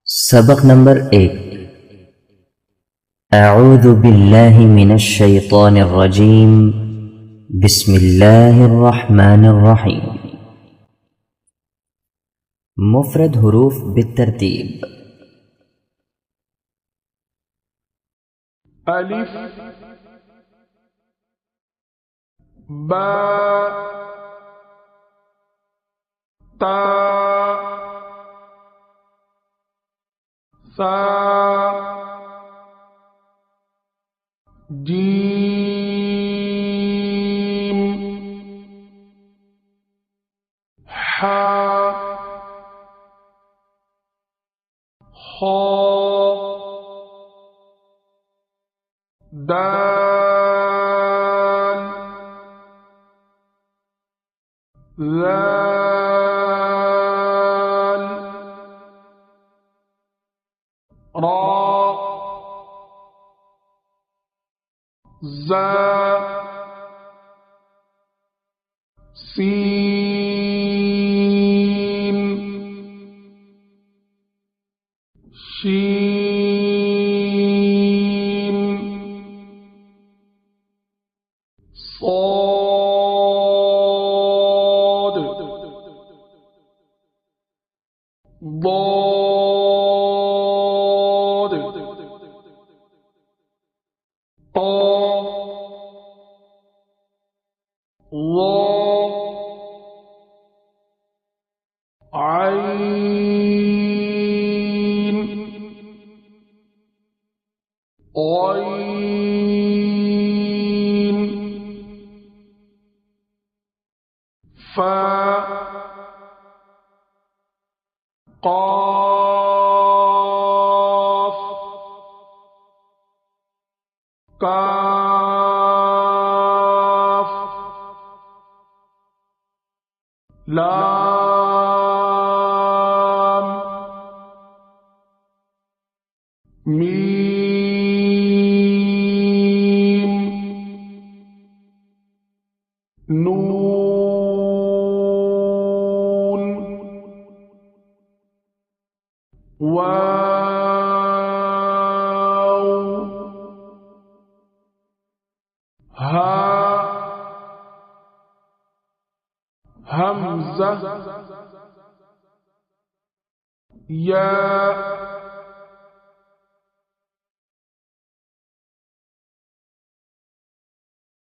सबक नंबर 1। अऊज़ु बिल्लाहि मिनश शैतानिर रजीम। बिस्मिल्लाहिर रहमानिर रहीम। मुफ़रद हुरूफ बित्तरतीब। अलिफ, बा, ता, सा, जीम, हा, खा, दाल, ज़ाल, रा, ज़ा, सीन, शीन, صاد، ضاد، طا، ظا، عين، غين، فا، قاف، كاف، لام، ميم، نون، واو، ها، همزة، ياء،